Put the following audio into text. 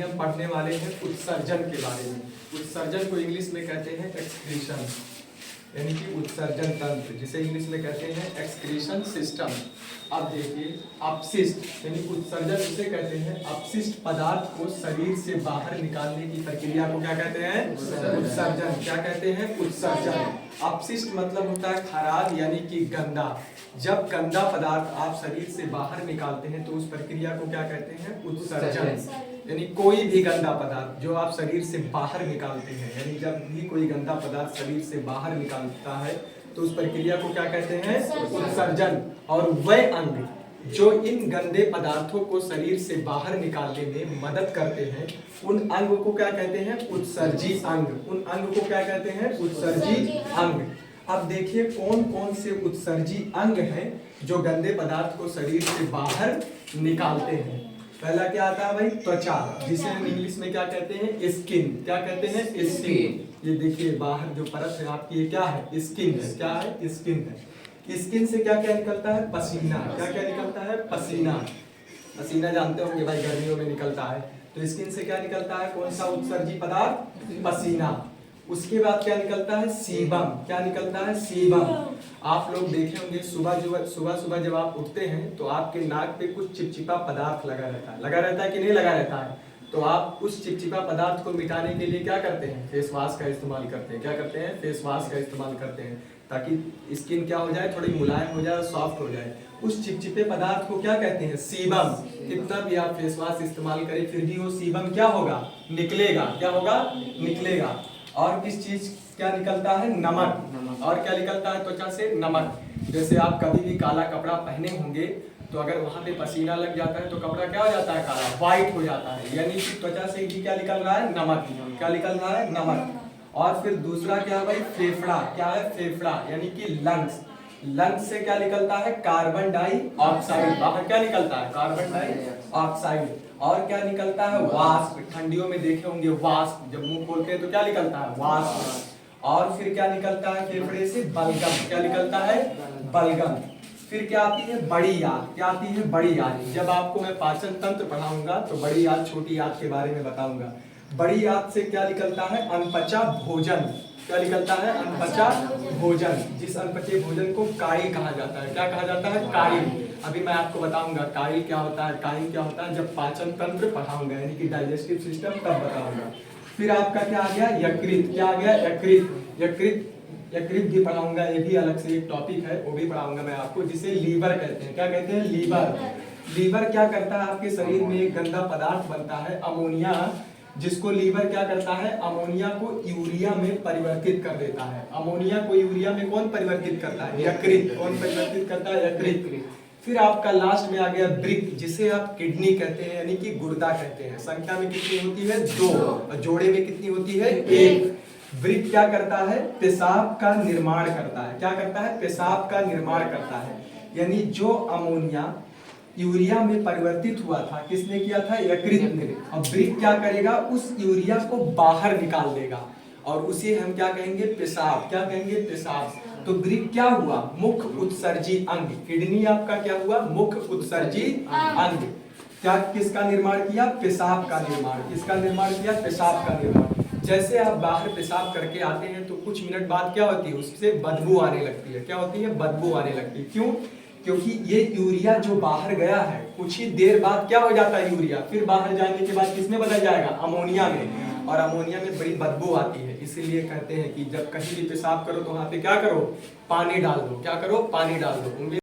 हम पढ़ने वाले हैं उत्सर्जन के बारे में। उत्सर्जन को इंग्लिश में कहते हैं एक्सक्रीशन, यानी कि उत्सर्जन तंत्र, जिसे इंग्लिश में कहते हैं एक्सक्रीशन सिस्टम। अब देखिए, अपशिष्ट यानी उत्सर्जन उसे कहते हैं अपशिष्ट पदार्थ को शरीर से बाहर निकालने की प्रक्रिया को क्या कहते हैं? उत्सर्जन। क्या कहते हैं? उत्सर्जन। अपशिष्ट मतलब होता है खराब यानी कि गंदा। जब गंदा पदार्थ आप शरीर से बाहर निकालते हैं तो उस प्रक्रिया को क्या कहते हैं? उत्सर्जन। यानी कोई भी गंदा पदार्थ जो आप शरीर से बाहर निकालते हैं, यानी जब भी कोई गंदा पदार्थ शरीर से बाहर निकालता है तो उस प्रक्रिया को क्या कहते हैं? उत्सर्जन। और वह अंग जो इन गंदे पदार्थों को शरीर से बाहर निकालने में मदद करते हैं उन अंग को क्या कहते हैं? उत्सर्जी अंग। उन अंग को क्या कहते हैं? उत्सर्जी अंग। अब देखिए कौन कौन से उत्सर्जी अंग हैं जो गंदे पदार्थ को शरीर से बाहर निकालते हैं। पहला क्या आता है भाई? त्वचा, जिसे हम इंग्लिश में क्या कहते हैं? स्किन। क्या कहते हैं? स्किन। ये देखिए बाहर जो परत है आपकी, ये क्या है? स्किन है। क्या है? स्किन है। स्किन से क्या क्या निकलता है? पसीना। क्या क्या निकलता है? पसीना। पसीना जानते होंगे भाई, गर्मियों में निकलता है। तो स्किन से क्या निकलता है? कौन सा उत्सर्जी पदार्थ? पसीना। उसके बाद क्या निकलता है? सीबम। क्या निकलता है? सीबम। आप लोग देखे होंगे सुबह सुबह जब आप उठते हैं तो आपके नाक पे कुछ चिपचिपा पदार्थ लगा रहता है। लगा रहता है कि नहीं लगा रहता है? तो आप उस चिपचिपा पदार्थ को मिटाने के लिए क्या करते हैं? फेस वॉश का इस्तेमाल करते हैं। क्या करते हैं? फेस वॉश का इस्तेमाल करते हैं, ताकि स्किन क्या हो जाए? थोड़ी मुलायम हो जाए, सॉफ्ट हो जाए। उस चिपचिपे पदार्थ को क्या कहते हैं? सीबम। कितना भी आप फेस वॉश इस्तेमाल करें फिर भी वो सीबम क्या होगा? निकलेगा। क्या होगा? निकलेगा। और किस चीज क्या निकलता है? नमक। और क्या निकलता है त्वचा से? नमक। जैसे आप कभी भी काला कपड़ा पहने होंगे तो अगर वहां पे पसीना लग जाता है तो कपड़ा क्या हो जाता है? काला, व्हाइट हो जाता है। यानी कि त्वचा से भी क्या निकल रहा है? नमक। क्या निकल रहा है? नमक। और फिर दूसरा क्या है भाई? फेफड़ा। क्या है? फेफड़ा यानी कि लंग्स। लंग्स से क्या निकलता है? Carbon dioxide. बाहर क्या निकलता है? Carbon dioxide. और क्या निकलता है? वाष्प। ठंडियों में देखे होंगे वाष्प, जब मुंह खोलते हैं तो क्या निकलता है? वाष्प। और फिर क्या निकलता है फेफड़े से? बलगम। क्या निकलता है? बलगम। फिर क्या आती है? बड़ी याद। क्या आती है? बड़ी याद। जब आपको मैं पाचन तंत्र पढ़ाऊंगा तो बड़ी याद, छोटी याद के बारे में बताऊंगा। बड़ी याद से क्या निकलता है? अनपचा भोजन। क्या निकलता है? अनपचा भोजन। जिस अनपचे भोजन को काइल कहा जाता है। क्या कहा जाता है? काइल। अभी मैं आपको बताऊंगा काइल क्या होता है, काइल क्या होता है, जब पाचन तंत्र पढ़ाऊंगा, यानी कि डाइजेस्टिव सिस्टम, तब बताऊंगा। फिर आपका क्या आ गया? यकृत। क्या आ गया? यकृत। यकृत भी पढ़ाऊंगा, ये भी अलग से एक टॉपिक है, वो भी पढ़ाऊंगा मैं आपको, जिसे लीवर कहते हैं। क्या कहते हैं? लीवर। लीवर क्या करता है? आपके शरीर में एक गंदा पदार्थ बनता है अमोनिया, जिसको लीवर क्या करता है? अमोनिया को यूरिया में परिवर्तित कर देता है। अमोनिया को यूरिया में कौन परिवर्तित करता है? यकृत। कौन परिवर्तित करता है? यकृत। फिर आपका लास्ट में आ गया वृक्क, जिसे आप किडनी कहते हैं, यानी कि गुर्दा कहते हैं। संख्या में कितनी होती है? 2। और जोड़े में कितनी होती है? 1। वृक्क क्या करता है? पेशाब का निर्माण करता है। क्या करता है? पेशाब का निर्माण करता है। यानी जो अमोनिया यूरिया में परिवर्तित हुआ था, किसने किया था? यकृत ने। और वृक्क क्या करेगा? उस यूरिया को बाहर निकाल देगा और उसे हम क्या कहेंगे? पेशाब। क्या कहेंगे? पेशाब। तो वृक्क क्या हुआ? मुख्य उत्सर्जी अंग। किडनी आपका क्या हुआ? मुख्य उत्सर्जी अंग। क्या किसका निर्माण किया? पेशाब का निर्माण। किसका निर्माण किया? पेशाब का निर्माण। जैसे आप बाहर पेशाब करके आते हैं तो कुछ मिनट बाद क्या होती है? उससे बदबू आने लगती है। क्या होती है? बदबू आने लगती है। क्यों? क्योंकि ये यूरिया जो बाहर गया है, कुछ ही देर बाद क्या हो जाता है? यूरिया फिर बाहर जाने के बाद किसमें बदल जाएगा? अमोनिया में। और अमोनिया में बड़ी बदबू आती है। इसीलिए कहते हैं कि जब कहीं भी पेशाब करो तो वहां पे क्या करो? पानी डाल दो। क्या करो? पानी डाल दो।